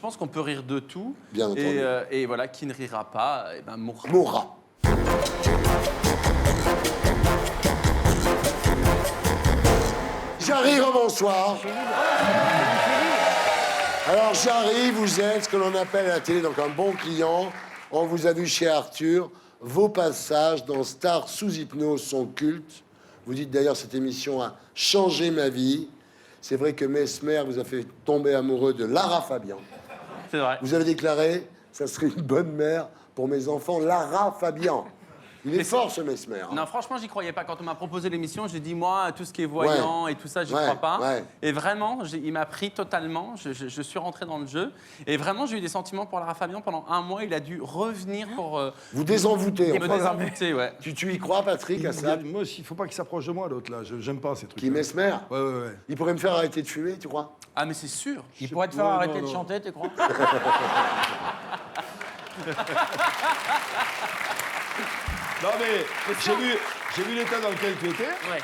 pense qu'on peut rire de tout. Bien entendu. Et voilà, qui ne rira pas, eh ben, mourra. Mourra. Jarry, bonsoir. Alors, Jarry, vous êtes ce que l'on appelle à la télé donc un bon client. On vous a vu chez Arthur. Vos passages dans Star sous hypnose sont cultes. Vous dites d'ailleurs cette émission a changé ma vie. C'est vrai que Mesmer vous a fait tomber amoureux de Lara Fabian. C'est vrai. Vous avez déclaré, ça serait une bonne mère pour mes enfants, Lara Fabian. Il est fort, ce Mesmer. Non, franchement, j'y croyais pas. Quand on m'a proposé l'émission, j'ai dit, moi, tout ce qui est voyant et tout ça, j'y crois pas. Ouais. Et vraiment, il m'a pris totalement. Je suis rentré dans le jeu. Et vraiment, j'ai eu des sentiments pour Lara Fabian. Pendant un mois, il a dû revenir pour Vous désenvoûter, me désenvoûter, ouais. Tu y crois, Patrick, à ça? Moi, il faut pas qu'il s'approche de moi, l'autre, là. J'aime pas ces trucs. Qui Mesmer? Ouais. Il pourrait me faire arrêter de fumer, tu crois? Ah, mais c'est sûr. Il pourrait te faire arrêter de chanter, tu crois? Non, mais j'ai vu l'état dans lequel tu étais. Ouais.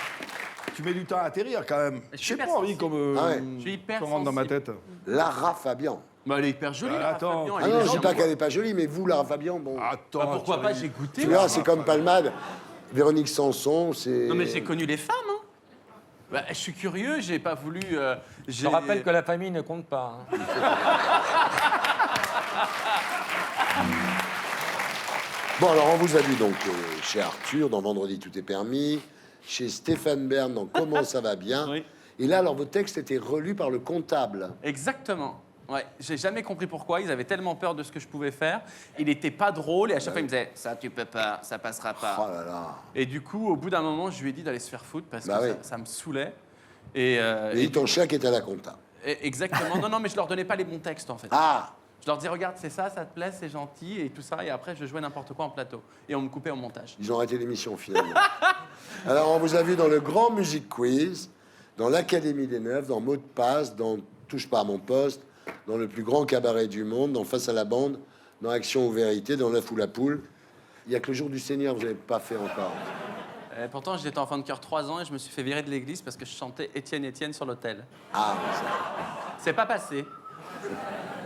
Tu mets du temps à atterrir, quand même. Je suis J'ai pas hyper envie comme Ah ouais. Je suis hyper rentre dans ma sensible. tête. Lara Fabian. Bah, elle est hyper jolie, Lara Attends. Fabian. Ah Elle est non, je dis légèrement- pas qu'elle est pas jolie, mais vous, Lara Fabian, bon. Attends. Bah, pourquoi pas, Thierry. j'ai goûté. Tu vois, c'est comme Palmade. Véronique Sanson, c'est... Non, mais j'ai connu les femmes, hein. Bah, je suis curieux, j'ai pas voulu. Je te rappelle que la famille ne compte pas. Hein. Bon, alors, on vous a vu donc chez Arthur, dans Vendredi, tout est permis, chez Stéphane Bern, dans Comment ça va bien. Oui. Et là, alors, vos textes étaient relus par le comptable. Exactement. Ouais, j'ai jamais compris pourquoi. Ils avaient tellement peur de ce que je pouvais faire. Il était pas drôle et à chaque fois il me disait ça tu peux pas, ça passera pas. Oh là là. Et du coup, au bout d'un moment, je lui ai dit d'aller se faire foutre parce Bah que oui. ça me saoulait. Et ton chien qui était à la compta. Exactement. Non, mais je leur donnais pas les bons textes en fait. Ah! Je leur disais regarde, c'est ça te plaît, c'est gentil et tout ça. Et après, je jouais n'importe quoi en plateau. Et on me coupait au montage. Ils ont arrêté l'émission, finalement. Alors, on vous a vu dans le Grand Music Quiz, dans l'Académie des Neufs, dans Mot de passe, dans Touche pas à mon poste, dans le plus grand cabaret du monde, dans Face à la bande, dans Action ou Vérité, dans L'œuf ou la poule. Il n'y a que le jour du Seigneur, vous n'avez pas fait encore. Pourtant, j'étais enfant de cœur 3 ans et je me suis fait virer de l'église parce que je chantais Étienne sur l'autel. Ah, C'est pas passé.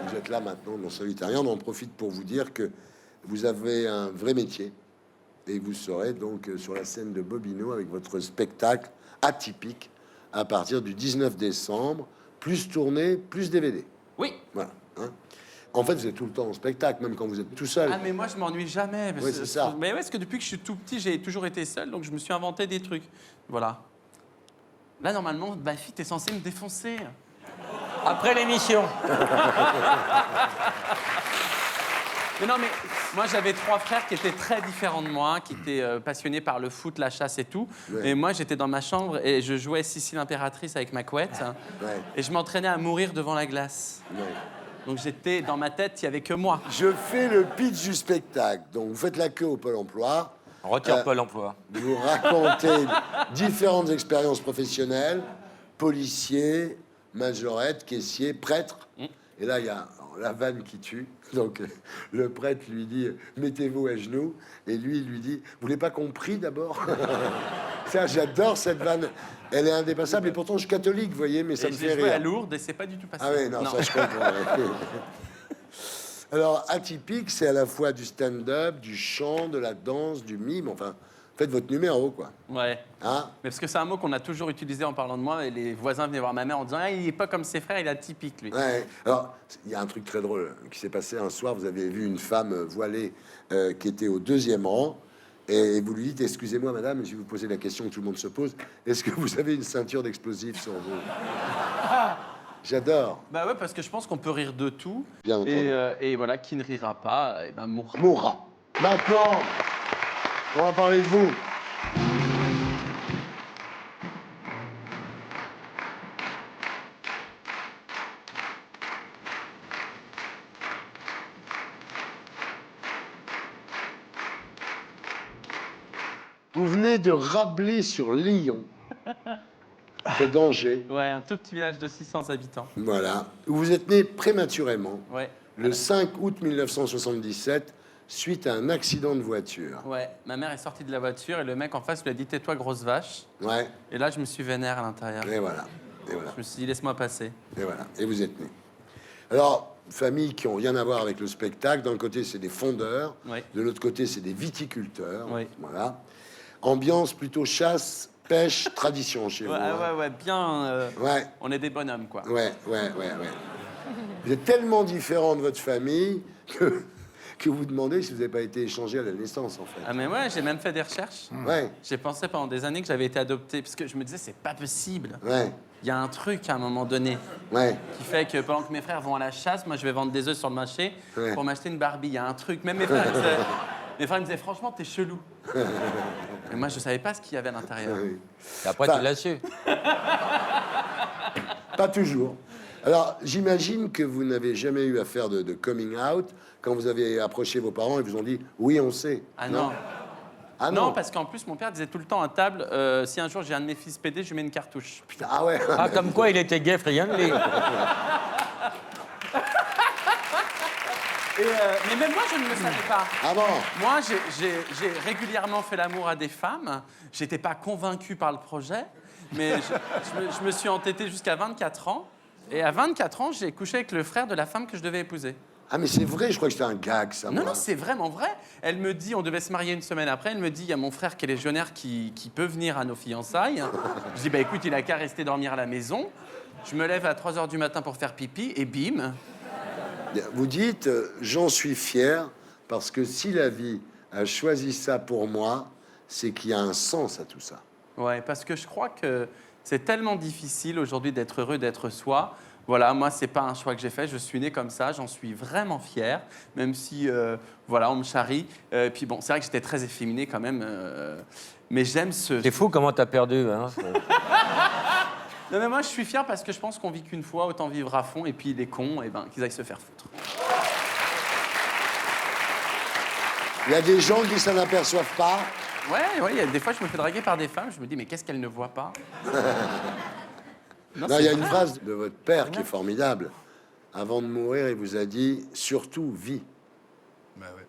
vous êtes là maintenant dans Solitaire. On en profite pour vous dire que vous avez un vrai métier. Et vous serez donc sur la scène de Bobino avec votre spectacle atypique à partir du 19 décembre. Plus tournée, plus DVD. Oui. Voilà. Hein. En fait, vous êtes tout le temps en spectacle, même quand vous êtes tout seul. Ah, mais moi, je m'ennuie jamais. Oui, c'est ça. Mais ouais, parce que depuis que je suis tout petit, j'ai toujours été seul, donc je me suis inventé des trucs. Voilà. Là, normalement, ma fille, t'es censée me défoncer. Après l'émission. Mais non, mais moi, j'avais 3 frères qui étaient très différents de moi, qui étaient passionnés par le foot, la chasse et tout. Ouais. Et moi, j'étais dans ma chambre et je jouais Sissi l'impératrice avec ma couette. Ouais. Et je m'entraînais à mourir devant la glace. Ouais. Donc j'étais, dans ma tête, il n'y avait que moi. Je fais le pitch du spectacle. Donc, vous faites la queue au Pôle emploi. On retire Pôle emploi. Vous racontez différentes expériences professionnelles, policier, majorette, caissier, prêtre. Et là, il y a la vanne qui tue. Donc, le prêtre lui dit « Mettez-vous à genoux ». Et lui, il lui dit « Vous l'avez pas compris d'abord ?» Ça, j'adore cette vanne. Elle est indépassable. Et pourtant, je suis catholique, vous voyez, mais ça Et me j'ai fait joué à rire. Lourdes et c'est pas du tout passé. Ah oui, non, ça, je comprends. Alors, atypique, c'est à la fois du stand-up, du chant, de la danse, du mime. Enfin, faites votre numéro, quoi. Ouais. Hein? Mais parce que c'est un mot qu'on a toujours utilisé en parlant de moi et les voisins venaient voir ma mère en disant ah, il est pas comme ses frères, il est atypique lui. Ouais. Alors, il y a un truc très drôle qui s'est passé un soir. Vous avez vu une femme voilée qui était au 2e rang. Et vous lui dites, excusez-moi madame, je vais vous poser la question que tout le monde se pose. Est-ce que vous avez une ceinture d'explosifs sur vous? J'adore. Bah ouais, parce que je pense qu'on peut rire de tout. Bien entendu. Et voilà, qui ne rira pas, eh ben mourra. Mourra. Maintenant, on va parler de vous. Vous venez de Rabelais sur Lyon. C'est danger. Ouais, un tout petit village de 600 habitants. Voilà. Vous êtes né prématurément, Ouais. le 5 août 1977, suite à un accident de voiture. Ouais, ma mère est sortie de la voiture et le mec en face lui a dit tais-toi grosse vache. Ouais, Et là, je me suis vénère à l'intérieur. et voilà. Et voilà. Je me suis dit laisse-moi passer. Et voilà. Et vous êtes né. Alors, familles qui ont rien à voir avec le spectacle. D'un côté, c'est des fondeurs. Oui. De l'autre côté, c'est des viticulteurs. Oui. Voilà. Ambiance plutôt chasse, pêche, tradition chez vous. hein. Ouais, bien. Ouais. On est des bonhommes, quoi. Ouais. Vous êtes tellement différents de votre famille que vous demandez si vous n'avez pas été échangé à la naissance, en fait. Ah, mais ouais, j'ai même fait des recherches. Ouais, J'ai pensé pendant des années que j'avais été adopté, parce que je me disais, c'est pas possible. ouais, Il y a un truc à un moment donné ouais. qui fait que pendant que mes frères vont à la chasse, moi je vais vendre des œufs sur le marché Ouais. pour m'acheter une Barbie. Il y a un truc. Même mes frères, mes frères me disaient, franchement, t'es chelou. Et moi je savais pas ce qu'il y avait à l'intérieur. Oui. Et après, Enfin, tu l'as su. Pas toujours. Alors, j'imagine que vous n'avez jamais eu à faire de coming out quand vous avez approché vos parents et vous ont dit « oui, on sait ». Ah non. Ah Non, parce qu'en plus, mon père disait tout le temps à table, si un jour j'ai un de mes fils pédé, je lui mets une cartouche. Putain, ah ouais. Ah, comme quoi il était gay, friendly. Mais même moi, je ne le savais pas. Ah bon. Moi, j'ai régulièrement fait l'amour à des femmes. J'étais pas convaincu par le projet, mais je me suis entêté jusqu'à 24 ans. Et à 24 ans, j'ai couché avec le frère de la femme que je devais épouser. Ah mais c'est vrai, je crois que c'était un gag, ça. Non, moi. non, c'est vraiment vrai. Elle me dit, on devait se marier une semaine après, elle me dit, il y a mon frère qui est légionnaire qui peut venir à nos fiançailles. Je dis, bah écoute, il a qu'à rester dormir à la maison. Je me lève à 3 h du matin pour faire pipi, et bim. Vous dites j'en suis fier parce que si la vie a choisi ça pour moi, c'est qu'il y a un sens à tout ça. Ouais, parce que je crois que c'est tellement difficile aujourd'hui d'être heureux, d'être soi. Voilà, moi, c'est pas un choix que j'ai fait. Je suis né comme ça. J'en suis vraiment fier, même si, voilà, on me charrie. Puis bon, c'est vrai que j'étais très efféminé quand même. Mais j'aime ce... C'est fou comment t'as perdu. Hein. Non, mais moi, je suis fier parce que je pense qu'on vit qu'une fois, autant vivre à fond. Et puis les cons, eh ben, qu'ils aillent se faire foutre. Il y a des gens qui s'en aperçoivent pas. Ouais, il y a des fois, je me fais draguer par des femmes. Je me dis, mais qu'est-ce qu'elles ne voient pas? Non, il y a une phrase de votre père qui est formidable. Avant de mourir, il vous a dit surtout vis. Bah ouais.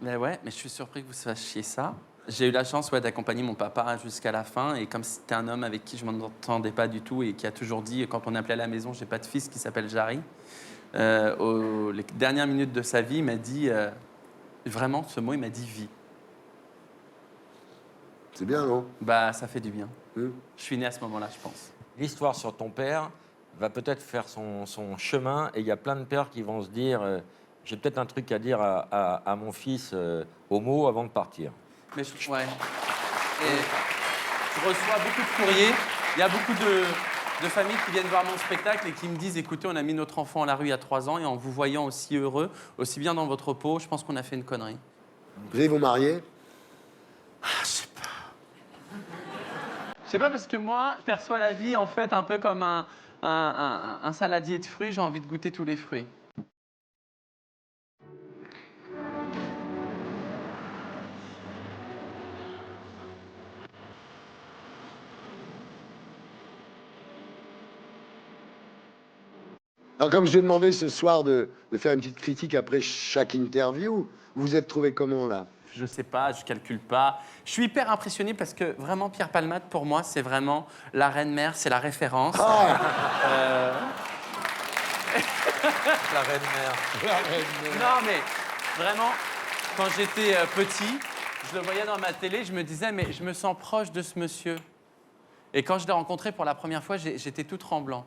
Mais ouais, mais je suis surpris que vous fassiez ça. J'ai eu la chance d'accompagner mon papa jusqu'à la fin. Et comme c'était un homme avec qui je m'entendais pas du tout et qui a toujours dit, quand on appelait à la maison, j'ai pas de fils qui s'appelle Jarry, les dernières minutes de sa vie, il m'a dit, vraiment, ce mot, il m'a dit vie. C'est bien, non? Bah, ça fait du bien. Hmm. Je suis né à ce moment-là, je pense. L'histoire sur ton père va peut-être faire son chemin et il y a plein de pères qui vont se dire j'ai peut-être un truc à dire à mon fils homo avant de partir. Mais ouais. Et je reçois beaucoup de courriers. Il y a beaucoup de familles qui viennent voir mon spectacle et qui me disent écoutez, on a mis notre enfant à la rue il y a 3 ans et en vous voyant aussi heureux, aussi bien dans votre peau, je pense qu'on a fait une connerie. Vous allez vous marier? Je sais pas. Je sais pas parce que moi, je perçois la vie en fait un peu comme un saladier de fruits. J'ai envie de goûter tous les fruits. Alors, comme je vous ai demandé ce soir de faire une petite critique après chaque interview, vous vous êtes trouvé comment, là? Je sais pas, je calcule pas. Je suis hyper impressionné parce que vraiment, Pierre Palmade, pour moi, c'est vraiment la reine-mère, c'est la référence. Ah La reine-mère. Non, mais vraiment, quand j'étais petit, je le voyais dans ma télé, je me disais, mais je me sens proche de ce monsieur. Et quand je l'ai rencontré pour la première fois, j'étais tout tremblant.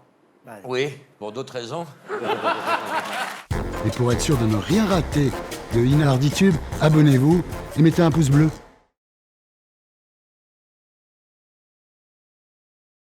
Oui, pour d'autres raisons. Et pour être sûr de ne rien rater de Inarditube, abonnez-vous et mettez un pouce bleu.